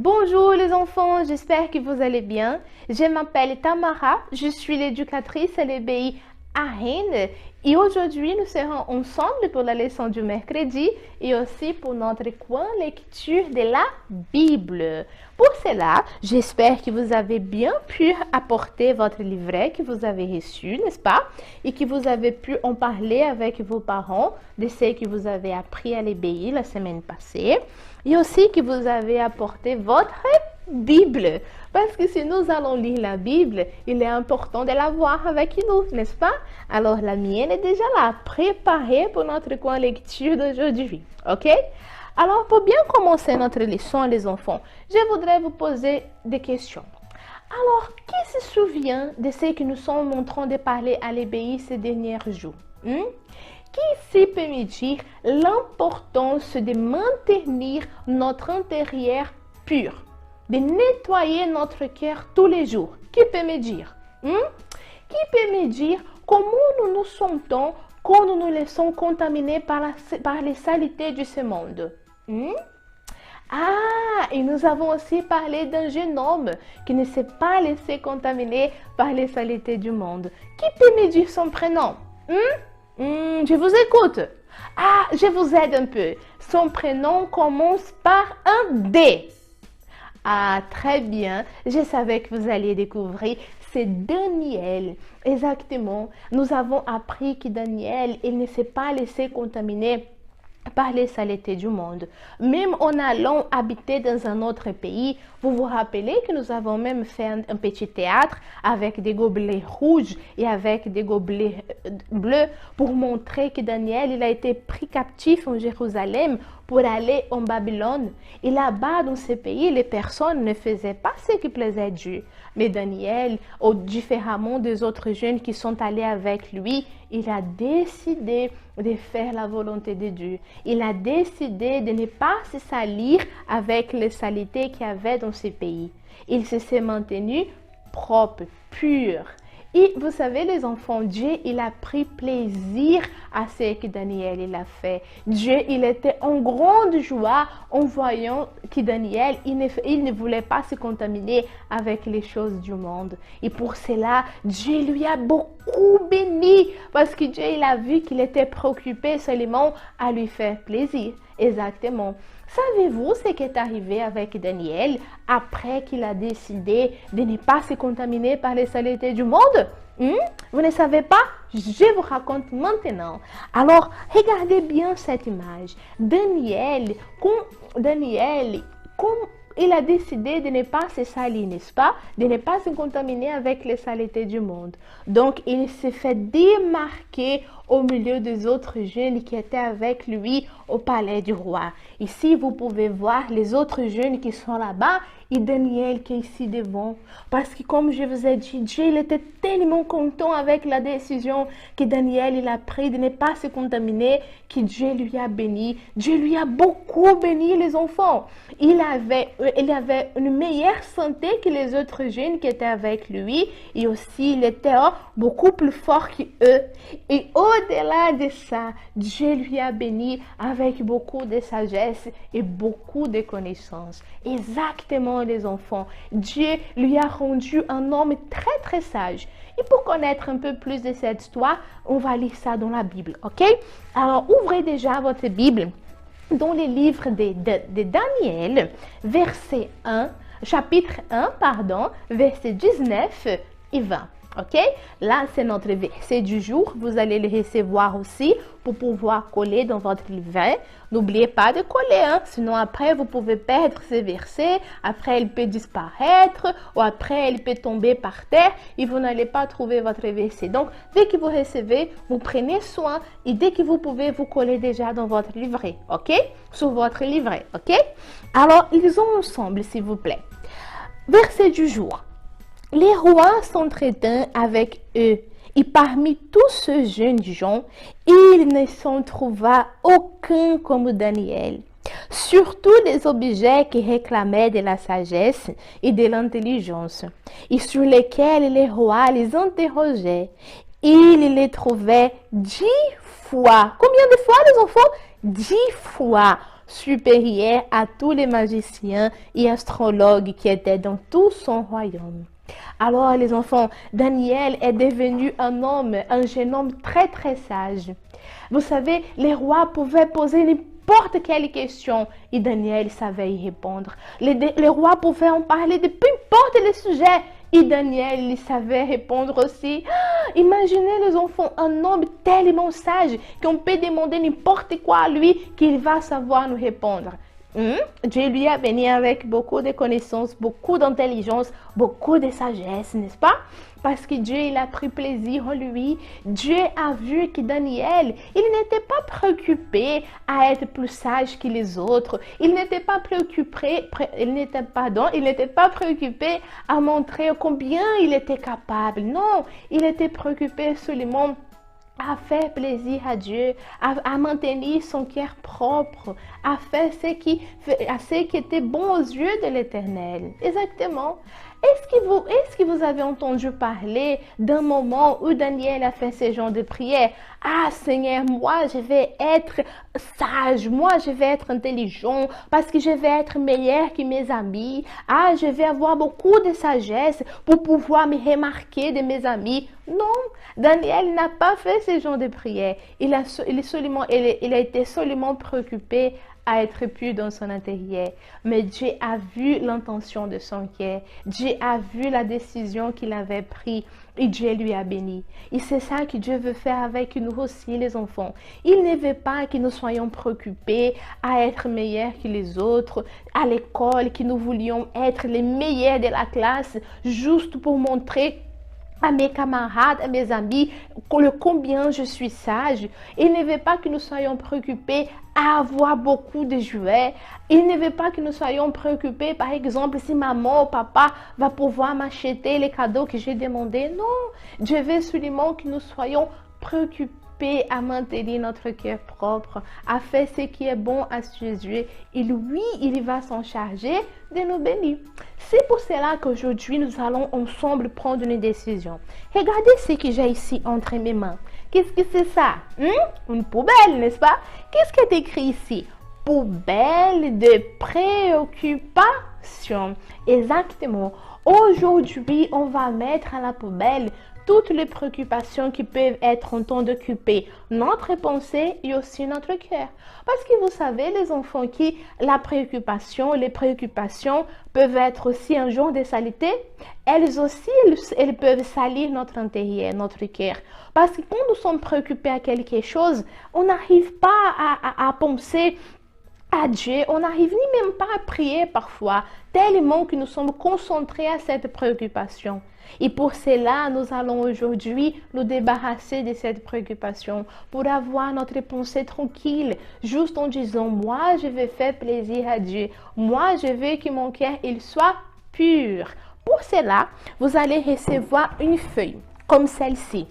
Bonjour les enfants, j'espère que vous allez bien. Je m'appelle Tamara, je suis l'éducatrice à l'EBI à Rennes et aujourd'hui nous serons ensemble pour la leçon du mercredi et aussi pour notre coin lecture de la Bible. Pour cela, j'espère que vous avez bien pu apporter votre livret que vous avez reçu, n'est-ce pas? Et que vous avez pu en parler avec vos parents de ce que vous avez appris à l'EBI la semaine passée. Et aussi que vous avez apporté votre Bible. Parce que si nous allons lire la Bible, il est important de l'avoir avec nous, n'est-ce pas? Alors la mienne est déjà là, préparée pour notre coin lecture d'aujourd'hui. Ok? Alors pour bien commencer notre leçon, les enfants, je voudrais vous poser des questions. Alors, qui se souvient de ce que nous sommes en train de parler à l'EBI ces derniers jours? Qui ici peut me dire l'importance de maintenir notre intérieur pur, de nettoyer notre cœur tous les jours? Qui peut me dire? Qui peut me dire comment nous nous sentons quand nous nous laissons contaminer par les saletés de ce monde? Ah, et nous avons aussi parlé d'un jeune homme qui ne s'est pas laissé contaminer par les saletés du monde. Qui peut me dire son prénom? Je vous écoute. Ah, je vous aide un peu. Son prénom commence par un D. Ah, très bien. Je savais que vous alliez découvrir. C'est Daniel. Exactement. Nous avons appris que Daniel, il ne s'est pas laissé contaminer par les saletés du monde. Même en allant habiter dans un autre pays, vous vous rappelez que nous avons même fait un petit théâtre avec des gobelets rouges et avec des gobelets bleus pour montrer que Daniel, il a été pris captif en Jérusalem pour aller en Babylone. Et là-bas, dans ce pays, les personnes ne faisaient pas ce qui plaisait à Dieu. Mais Daniel, différemment des autres jeunes qui sont allés avec lui, il a décidé de faire la volonté de Dieu. Il a décidé de ne pas se salir avec les saletés qu'il y avait dans ce pays. Il s'est maintenu propre, pur. Et vous savez, les enfants, Dieu, il a pris plaisir à ce que Daniel il a fait. Dieu, il était en grande joie en voyant que Daniel, il ne voulait pas se contaminer avec les choses du monde. Et pour cela, Dieu lui a beaucoup béni parce que Dieu, il a vu qu'il était préoccupé seulement à lui faire plaisir. Exactement. Savez-vous ce qui est arrivé avec Daniel après qu'il a décidé de ne pas se contaminer par les saletés du monde? Vous ne savez pas? Je vous raconte maintenant. Alors, regardez bien cette image. Daniel, il a décidé de ne pas se salir, n'est-ce pas? De ne pas se contaminer avec les saletés du monde. Donc, il s'est fait démarquer au milieu des autres jeunes qui étaient avec lui au palais du roi. Ici, vous pouvez voir les autres jeunes qui sont là-bas et Daniel qui est ici devant. Parce que comme je vous ai dit, Dieu il était tellement content avec la décision que Daniel il a pris de ne pas se contaminer, que Dieu lui a béni. Dieu lui a beaucoup béni les enfants. Il avait une meilleure santé que les autres jeunes qui étaient avec lui et aussi il était beaucoup plus fort qu'eux. Et au-delà de ça, Dieu lui a béni avec beaucoup de sagesse et beaucoup de connaissances. Exactement les enfants. Dieu lui a rendu un homme très très sage. Et pour connaître un peu plus de cette histoire, on va lire ça dans la Bible, ok? Alors ouvrez déjà votre Bible dans les livres de Daniel, chapitre 1, versets 19 et 20. Ok? Là, c'est notre verset du jour. Vous allez le recevoir aussi pour pouvoir coller dans votre livret. N'oubliez pas de coller, sinon après, vous pouvez perdre ces versets. Après, il peut disparaître ou après, il peut tomber par terre et vous n'allez pas trouver votre verset. Donc, dès que vous recevez, vous prenez soin et dès que vous pouvez, vous collez déjà dans votre livret. Ok? Sur votre livret. Ok? Alors, lisons ensemble, s'il vous plaît. Verset du jour. Les rois s'entretinrent avec eux, et parmi tous ces jeunes gens, il ne s'en trouva aucun comme Daniel. Surtout les objets qui réclamaient de la sagesse et de l'intelligence, et sur lesquels les rois les interrogeaient. Il les trouvait 10 fois. Combien de fois, les enfants? 10 fois supérieur à tous les magiciens et astrologues qui étaient dans tout son royaume. Alors les enfants, Daniel est devenu un jeune homme très très sage. Vous savez, les rois pouvaient poser n'importe quelle question et Daniel savait y répondre. Les rois pouvaient en parler de peu importe les sujets et Daniel il savait répondre aussi. Imaginez les enfants, un homme tellement sage qu'on peut demander n'importe quoi à lui qu'il va savoir nous répondre. Dieu lui a béni avec beaucoup de connaissances, beaucoup d'intelligence, beaucoup de sagesse, n'est-ce pas? Parce que Dieu, il a pris plaisir en lui. Dieu a vu que Daniel, il n'était pas préoccupé à être plus sage que les autres. Il n'était pas préoccupé à montrer combien il était capable. Non, il était préoccupé seulement à faire plaisir à Dieu, à maintenir son cœur propre, à faire ce qui était bon aux yeux de l'Éternel. Exactement. Est-ce que vous avez entendu parler d'un moment où Daniel a fait ce genre de prière? Ah Seigneur, moi je vais être sage, moi je vais être intelligent parce que je vais être meilleur que mes amis. Ah, je vais avoir beaucoup de sagesse pour pouvoir me remarquer de mes amis. Non, Daniel n'a pas fait ce genre de prière. Il a été seulement préoccupé à être pur dans son intérieur. Mais Dieu a vu l'intention de son cœur. Dieu a vu la décision qu'il avait prise et Dieu lui a béni. Et c'est ça que Dieu veut faire avec nous aussi, les enfants. Il ne veut pas que nous soyons préoccupés à être meilleurs que les autres, à l'école, que nous voulions être les meilleurs de la classe, juste pour montrer à mes camarades, à mes amis, combien je suis sage. Il ne veut pas que nous soyons préoccupés à avoir beaucoup de jouets. Il ne veut pas que nous soyons préoccupés, par exemple, si maman ou papa va pouvoir m'acheter les cadeaux que j'ai demandés. Non, Dieu veut seulement que nous soyons préoccupés à maintenir notre cœur propre, à faire ce qui est bon à ses yeux. Et lui, il va s'en charger de nous bénir. C'est pour cela qu'aujourd'hui, nous allons ensemble prendre une décision. Regardez ce que j'ai ici entre mes mains. Qu'est-ce que c'est ça? Une poubelle, n'est-ce pas? Qu'est-ce qui est écrit ici? Poubelle de préoccupation. Exactement. Aujourd'hui, on va mettre à la poubelle toutes les préoccupations qui peuvent être en train d'occuper notre pensée et aussi notre cœur. Parce que vous savez, les enfants, les préoccupations peuvent être aussi un genre de saleté. Elles aussi, elles peuvent salir notre intérieur, notre cœur. Parce que quand nous sommes préoccupés à quelque chose, on n'arrive pas à penser à Dieu, on n'arrive ni même pas à prier parfois, tellement que nous sommes concentrés à cette préoccupation. Et pour cela, nous allons aujourd'hui nous débarrasser de cette préoccupation pour avoir notre pensée tranquille, juste en disant, moi, je vais faire plaisir à Dieu. Moi, je veux que mon cœur, il soit pur. Pour cela, vous allez recevoir une feuille comme celle-ci,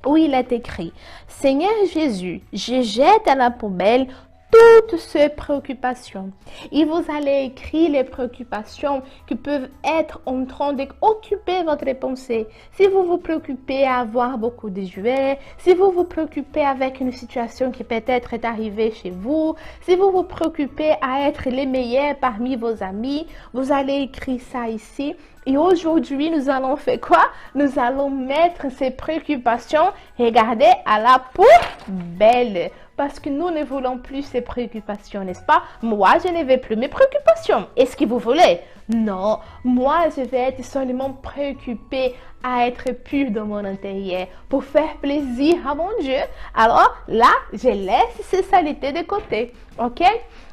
où il est écrit, Seigneur Jésus, je jette à la poubelle toutes ces préoccupations. Et vous allez écrire les préoccupations qui peuvent être en train d'occuper votre pensée. Si vous vous préoccupez à avoir beaucoup de jouets, si vous vous préoccupez avec une situation qui peut-être est arrivée chez vous, si vous vous préoccupez à être les meilleurs parmi vos amis, vous allez écrire ça ici. Et aujourd'hui, nous allons faire quoi? Nous allons mettre ces préoccupations, regardez, à la poubelle. Parce que nous ne voulons plus ces préoccupations, n'est-ce pas? Moi, je ne veux plus mes préoccupations. Est-ce que vous voulez? Non, moi, je vais être seulement préoccupée à être pure dans mon intérieur pour faire plaisir à mon Dieu. Alors là, je laisse ces saletés de côté. Ok?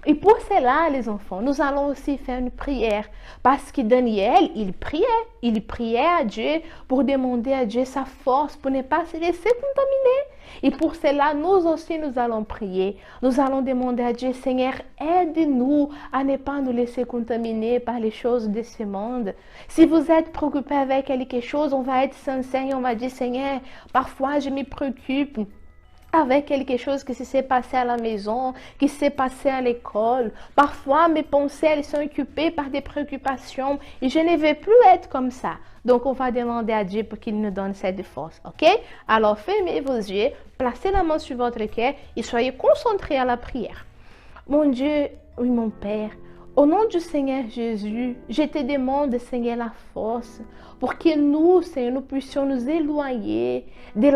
Et pour cela, les enfants, nous allons aussi faire une prière. Parce que Daniel, il priait à Dieu pour demander à Dieu sa force pour ne pas se laisser contaminer. Et pour cela, nous aussi, nous allons prier. Nous allons demander à Dieu, Seigneur, aide-nous à ne pas nous laisser contaminer par les choses de ce monde. Si vous êtes préoccupé avec quelque chose, on va être sincère et on va dire, Seigneur, parfois je me préoccupe avec quelque chose qui s'est passé à la maison, qui s'est passé à l'école. Parfois, mes pensées, elles sont occupées par des préoccupations et je ne veux plus être comme ça. Donc, on va demander à Dieu pour qu'il nous donne cette force, ok? Alors, fermez vos yeux, placez la main sur votre cœur et soyez concentrés à la prière. Mon Dieu, oui mon Père, au nom du Seigneur Jésus, je te demande, Seigneur, la force pour que nous, Seigneur, nous puissions nous éloigner de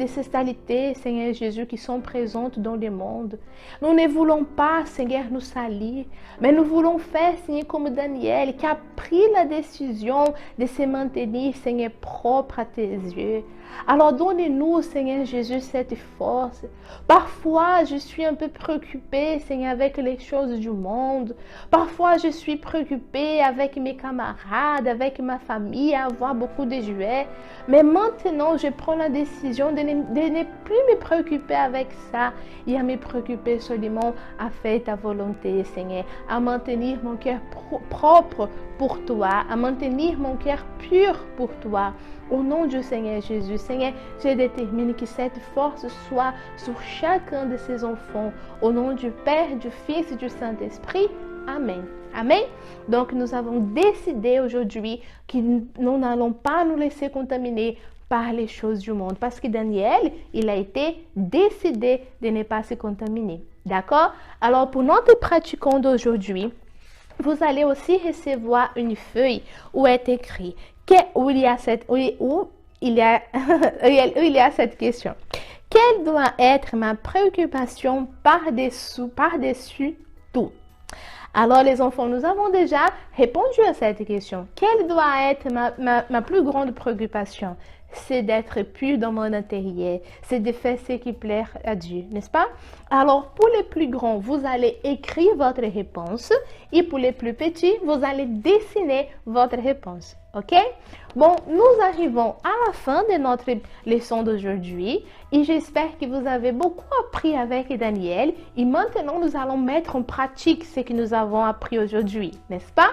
ces saletés, Seigneur Jésus, qui sont présentes dans le monde. Nous ne voulons pas, Seigneur, nous salir, mais nous voulons faire, Seigneur, comme Daniel, qui a pris la décision de se maintenir, Seigneur, propre à tes yeux. Alors donne-nous, Seigneur Jésus, cette force. Parfois, je suis un peu préoccupée, Seigneur, avec les choses du monde. Parfois, je suis préoccupée avec mes camarades, avec ma famille, à avoir beaucoup de jouets. Mais maintenant, je prends la décision de ne plus me préoccuper avec ça et à me préoccuper seulement à faire ta volonté, Seigneur, à maintenir mon cœur propre pour toi, à maintenir mon cœur pur pour toi. Au nom du Seigneur Jésus, Seigneur, je détermine que cette force soit sur chacun de ces enfants. Au nom du Père, du Fils et du Saint-Esprit. Amen. Amen. Donc, nous avons décidé aujourd'hui que nous n'allons pas nous laisser contaminer par les choses du monde. Parce que Daniel, il a été décidé de ne pas se contaminer. D'accord? Alors, pour notre pratiquant d'aujourd'hui, vous allez aussi recevoir une feuille où est écrit où il y a cette question. Quelle doit être ma préoccupation par-dessus tout? Alors les enfants, nous avons déjà répondu à cette question. Quelle doit être ma plus grande préoccupation? C'est d'être pur dans mon intérieur, c'est de faire ce qui plaît à Dieu, n'est-ce pas? Alors, pour les plus grands, vous allez écrire votre réponse et pour les plus petits, vous allez dessiner votre réponse, ok? Bon, nous arrivons à la fin de notre leçon d'aujourd'hui et j'espère que vous avez beaucoup appris avec Daniel et maintenant, nous allons mettre en pratique ce que nous avons appris aujourd'hui, n'est-ce pas?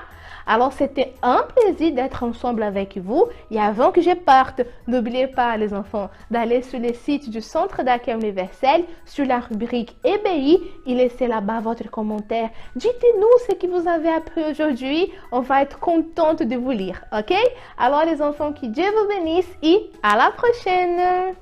Alors, c'était un plaisir d'être ensemble avec vous. Et avant que je parte, n'oubliez pas, les enfants, d'aller sur le site du Centre d'accueil universel, sur la rubrique EBI, et laissez là-bas votre commentaire. Dites-nous ce que vous avez appris aujourd'hui. On va être contente de vous lire, ok? Alors, les enfants, que Dieu vous bénisse et à la prochaine!